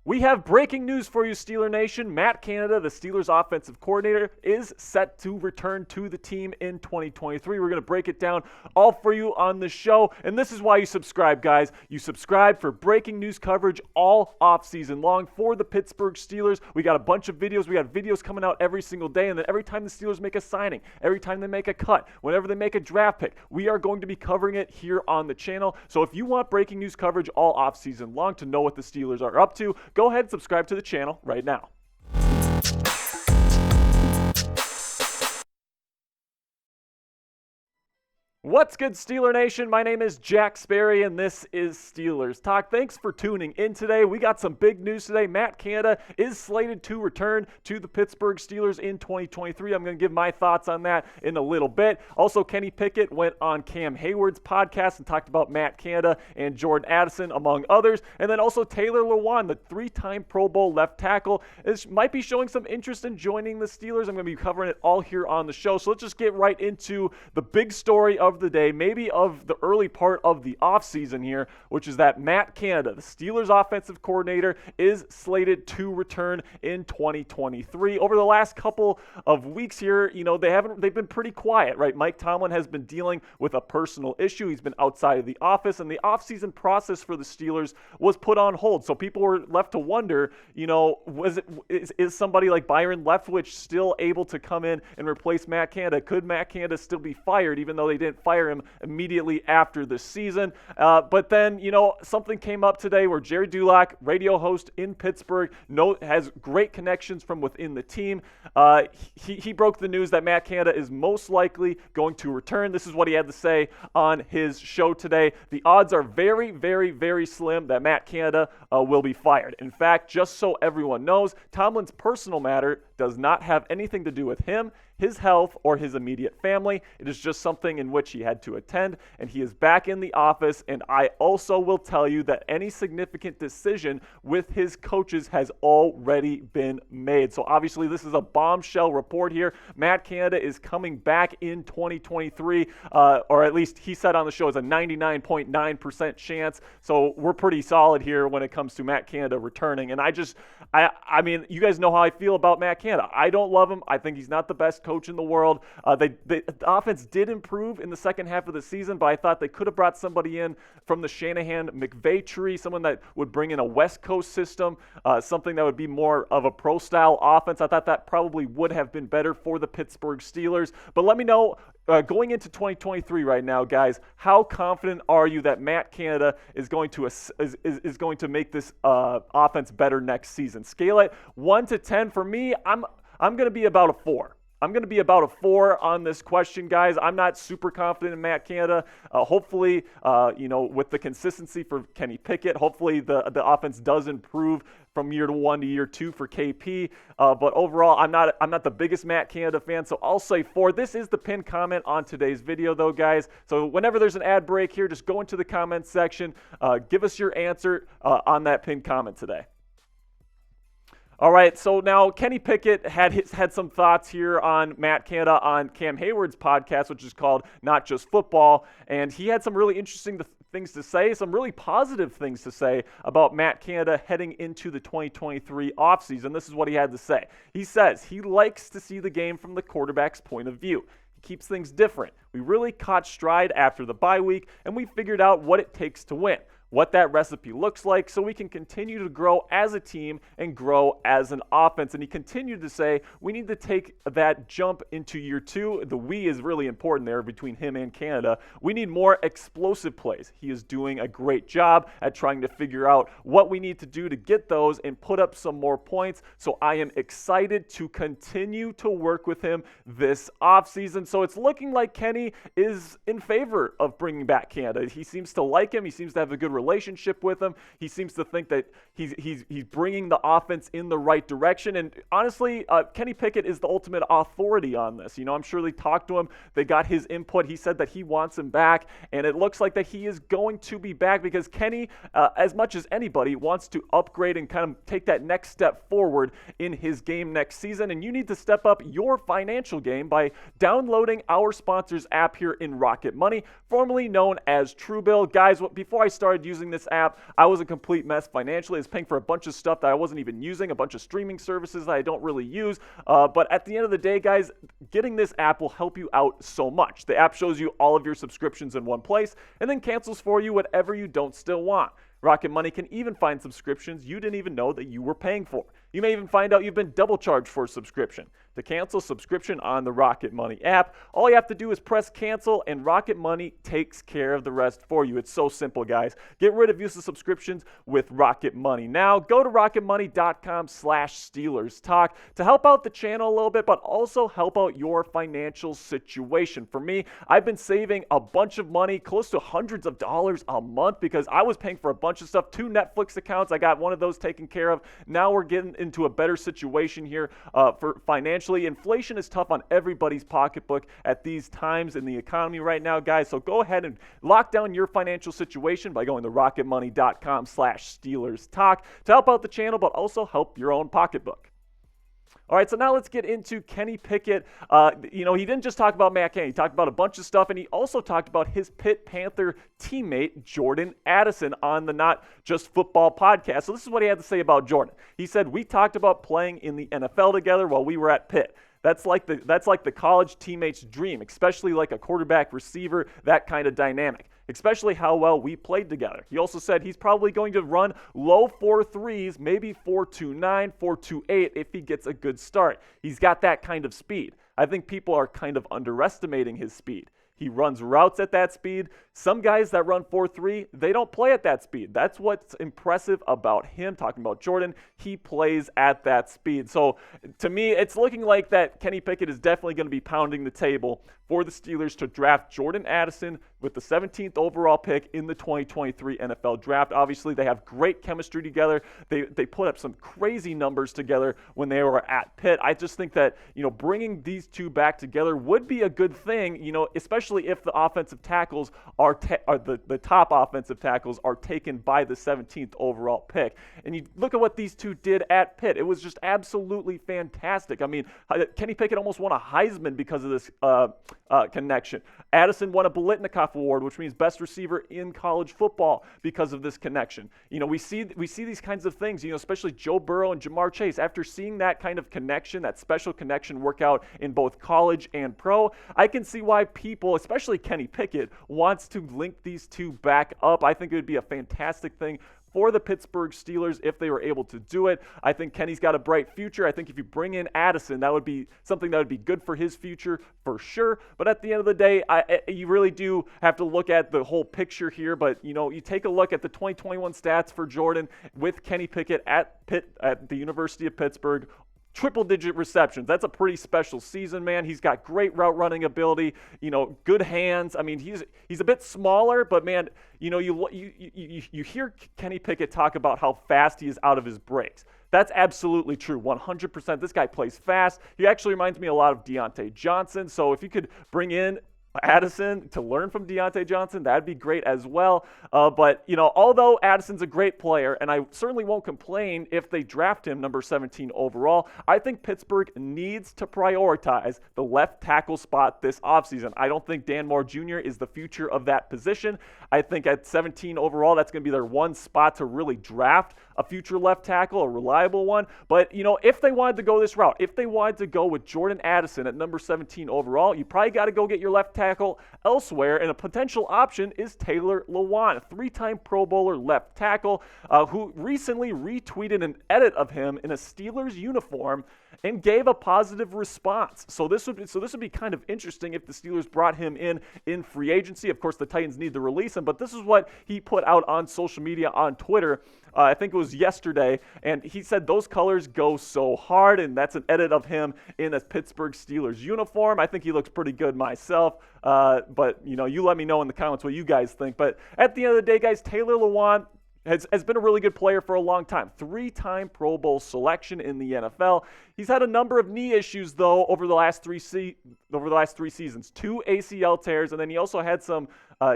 We have breaking news for you, Steeler Nation. Matt Canada, the Steelers offensive coordinator, is set to return to the team in 2023. We're going to break it down all for you on the show, and this is why you subscribe, guys. You subscribe for breaking news coverage all offseason long for the Pittsburgh Steelers. We got a bunch of videos. We got videos coming out every single day, and then every time the Steelers make a signing, every time they make a cut, whenever they make a draft pick, we are going to be covering it here on the channel. So if you want breaking news coverage all offseason long to know what the Steelers are up to, go ahead and subscribe to the channel right now. What's good, Steeler Nation? My name is Jack Sperry, and this is Steelers Talk. Thanks for tuning in today. We got some big news today. Matt Canada is slated to return to the Pittsburgh Steelers in 2023. I'm going to give my thoughts on that in a little bit. Also, Kenny Pickett went on Cam Hayward's podcast and talked about Matt Canada and Jordan Addison, among others. And then also Taylor Lewan, the three-time Pro Bowl left tackle, might be showing some interest in joining the Steelers. I'm going to be covering it all here on the show. So let's just get right into the big story of the day, maybe of the early part of the offseason here, which is that Matt Canada, the Steelers offensive coordinator, is slated to return in 2023. Over the last couple of weeks here, they've been pretty quiet, right? Mike Tomlin has been dealing with a personal issue. He's been outside of the office, and the offseason process for the Steelers was put on hold. So people were left to wonder, is somebody like Byron Leftwich still able to come in and replace Matt Canada? Could Matt Canada still be fired, even though they didn't fire him immediately after the season? But then, something came up today where Gerry Dulac, radio host in Pittsburgh, has great connections from within the team. He broke the news that Matt Canada is most likely going to return. This is what he had to say on his show today. The odds are very, very, very slim that Matt Canada will be fired. In fact, just so everyone knows, Tomlin's personal matter does not have anything to do with him, his health, or his immediate family. It is just something in which he had to attend, and he is back in the office. And I also will tell you that any significant decision with his coaches has already been made. So obviously this is a bombshell report here. Matt Canada is coming back in 2023, or at least he said on the show it's a 99.9% chance. So we're pretty solid here when it comes to Matt Canada returning. And I mean, you guys know how I feel about Matt Canada. I don't love him. I think he's not the best coach in the world. The offense did improve in the second half of the season, but I thought they could have brought somebody in from the Shanahan-McVay tree, someone that would bring in a West Coast system, something that would be more of a pro-style offense. I thought that probably would have been better for the Pittsburgh Steelers. But let me know, going into 2023 right now, guys, how confident are you that Matt Canada is going to make this offense better next season? Scale it 1 to 10. For me, I'm going to be about a 4. I'm going to be about a 4 on this question, guys. I'm not super confident in Matt Canada. Hopefully, with the consistency for Kenny Pickett, hopefully the offense does improve from year 1 to year 2 for KP. But overall, I'm not the biggest Matt Canada fan, so I'll say 4. This is the pinned comment on today's video, though, guys. So whenever there's an ad break here, just go into the comments section. Give us your answer on that pinned comment today. All right, so now Kenny Pickett had some thoughts here on Matt Canada on Cam Hayward's podcast, which is called Not Just Football, and he had some really interesting things to say, some really positive things to say about Matt Canada heading into the 2023 offseason. This is what he had to say. He says he likes to see the game from the quarterback's point of view. He keeps things different. We really caught stride after the bye week, and we figured out what it takes to win, what that recipe looks like, so we can continue to grow as a team and grow as an offense. And he continued to say, we need to take that jump into year 2. The we is really important there between him and Canada. We need more explosive plays. He is doing a great job at trying to figure out what we need to do to get those and put up some more points. So I am excited to continue to work with him this offseason. So it's looking like Kenny is in favor of bringing back Canada. He seems to like him. He seems to have a good relationship with him. He seems to think that he's bringing the offense in the right direction. And honestly, Kenny Pickett is the ultimate authority on this. I'm sure they talked to him. They got his input. He said that he wants him back, and it looks like that he is going to be back because Kenny, as much as anybody, wants to upgrade and kind of take that next step forward in his game next season. And you need to step up your financial game by downloading our sponsor's app here in Rocket Money, formerly known as Truebill. Guys, before I started using this app, I was a complete mess financially. I was paying for a bunch of stuff that I wasn't even using, a bunch of streaming services that I don't really use. But at the end of the day, guys, getting this app will help you out so much. The app shows you all of your subscriptions in one place and then cancels for you whatever you don't still want. Rocket Money can even find subscriptions you didn't even know that you were paying for. You may even find out you've been double charged for a subscription. To cancel subscription on the Rocket Money app, all you have to do is press cancel, and Rocket Money takes care of the rest for you. It's so simple, guys. Get rid of useless subscriptions with Rocket Money. Now, go to rocketmoney.com/Steelers Talk to help out the channel a little bit, but also help out your financial situation. For me, I've been saving a bunch of money, close to hundreds of dollars a month, because I was paying for a bunch of stuff. 2 Netflix accounts, I got one of those taken care of. Now we're getting into a better situation here for financially. Inflation is tough on everybody's pocketbook at these times in the economy right now, guys. So go ahead and lock down your financial situation by going to rocketmoney.com/Steelers Talk to help out the channel, but also help your own pocketbook. All right, so now let's get into Kenny Pickett. He didn't just talk about Matt Canada. He talked about a bunch of stuff, and he also talked about his Pitt Panther teammate, Jordan Addison, on the Not Just Football podcast. So this is what he had to say about Jordan. He said, "We talked about playing in the NFL together while we were at Pitt. That's like the college teammate's dream, especially like a quarterback receiver, that kind of dynamic, especially how well we played together." He also said he's probably going to run low 4.3s, maybe 4.29, 4.28 if he gets a good start. He's got that kind of speed. I think people are kind of underestimating his speed. He runs routes at that speed. Some guys that run 4.3, they don't play at that speed. That's what's impressive about him. Talking about Jordan, he plays at that speed. So to me, it's looking like that Kenny Pickett is definitely going to be pounding the table for the Steelers to draft Jordan Addison with the 17th overall pick in the 2023 NFL Draft. Obviously, they have great chemistry together. They put up some crazy numbers together when they were at Pitt. I just think that, bringing these two back together would be a good thing, especially if the offensive tackles are the top offensive tackles are taken by the 17th overall pick. And you look at what these two did at Pitt. It was just absolutely fantastic. I mean, Kenny Pickett almost won a Heisman because of this connection. Addison won a Biletnikoff Award, which means best receiver in college football because of this connection. We see these kinds of things, especially Joe Burrow and Jamar Chase. After seeing that kind of connection, that special connection work out in both college and pro, I can see why people, especially Kenny Pickett, wants to link these two back up. I think it would be a fantastic thing for the Pittsburgh Steelers if they were able to do it. I think Kenny's got a bright future. I think if you bring in Addison, that would be something that would be good for his future for sure. But at the end of the day, you really do have to look at the whole picture here. But, you take a look at the 2021 stats for Jordan with Kenny Pickett at the University of Pittsburgh. Triple-digit receptions. That's a pretty special season, man. He's got great route running ability, good hands. I mean, he's a bit smaller, but man, you hear Kenny Pickett talk about how fast he is out of his breaks. That's absolutely true, 100%. This guy plays fast. He actually reminds me a lot of Deontay Johnson. So if you could bring in Addison to learn from Deontay Johnson, that'd be great as well. But although Addison's a great player, and I certainly won't complain if they draft him number 17 overall, I think Pittsburgh needs to prioritize the left tackle spot this offseason. I don't think Dan Moore Jr. is the future of that position. I think at 17 overall, that's going to be their one spot to really draft a future left tackle, a reliable one. But, if they wanted to go this route, if they wanted to go with Jordan Addison at number 17 overall, you probably got to go get your left tackle elsewhere, and a potential option is Taylor Lewan, a 3-time Pro Bowler left tackle who recently retweeted an edit of him in a Steelers uniform and gave a positive response. So this would be kind of interesting if the Steelers brought him in free agency. Of course, the Titans need to release him, but this is what he put out on social media, on Twitter. I think it was yesterday, and he said those colors go so hard, and that's an edit of him in a Pittsburgh Steelers uniform. I think he looks pretty good myself, but you let me know in the comments what you guys think. But at the end of the day, guys, Taylor Lewan has been a really good player for a long time. 3-time Pro Bowl selection in the NFL. He's had a number of knee issues, though, over the last three seasons. 2 ACL tears, and then he also had some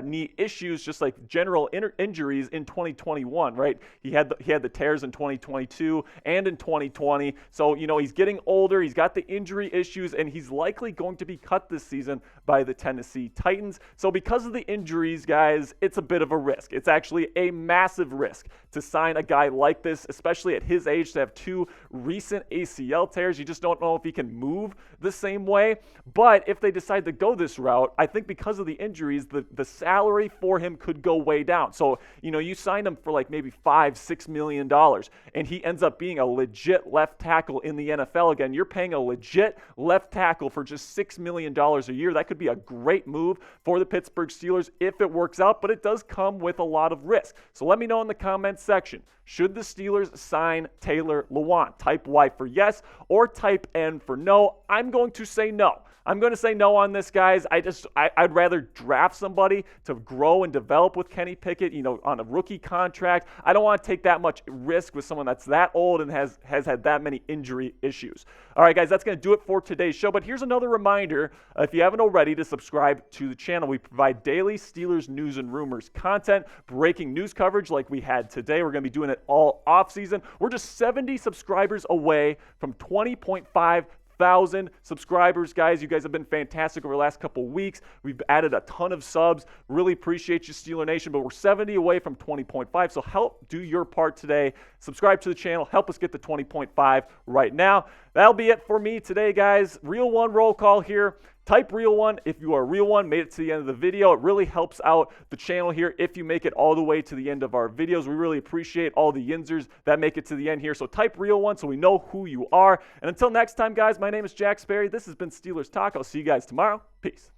knee issues, just like general injuries in 2021, right? He had the tears in 2022 and in 2020. So, he's getting older. He's got the injury issues, and he's likely going to be cut this season by the Tennessee Titans. So because of the injuries, guys, it's a bit of a risk. It's actually a massive risk to sign a guy like this, especially at his age, to have 2 recent ACL tears. You just don't know if he can move the same way. But if they decide to go this route, I think because of the injuries, the salary for him could go way down. So, you signed him for like maybe $5-6 million, and he ends up being a legit left tackle in the NFL again. You're paying a legit left tackle for just $6 million a year. That could be a great move for the Pittsburgh Steelers if it works out, but it does come with a lot of risk. So let me know in the comments section, should the Steelers sign Taylor Lewan? Type Y for yes or type N for no. I'm going to say no. I'm going to say no on this, guys. I'd rather draft somebody to grow and develop with Kenny Pickett, on a rookie contract. I don't want to take that much risk with someone that's that old and has had that many injury issues. All right, guys, that's going to do it for today's show. But here's another reminder, if you haven't already, to subscribe to the channel. We provide daily Steelers news and rumors content, breaking news coverage like we had today. We're going to be doing it all offseason. We're just 70 subscribers away from 20.5 thousand subscribers, guys. You guys have been fantastic over the last couple weeks. We've added a ton of subs. Really appreciate you, Steeler Nation, but we're 70 away from 20.5, so help do your part today. Subscribe to the channel. Help us get to 20.5 right now. That'll be it for me today, guys. Real One roll call here. Type Real One if you are a Real One, made it to the end of the video. It really helps out the channel here if you make it all the way to the end of our videos. We really appreciate all the Yinzers that make it to the end here. So type Real One so we know who you are. And until next time, guys, my name is Jack Sperry. This has been Steelers Talk. I'll see you guys tomorrow. Peace.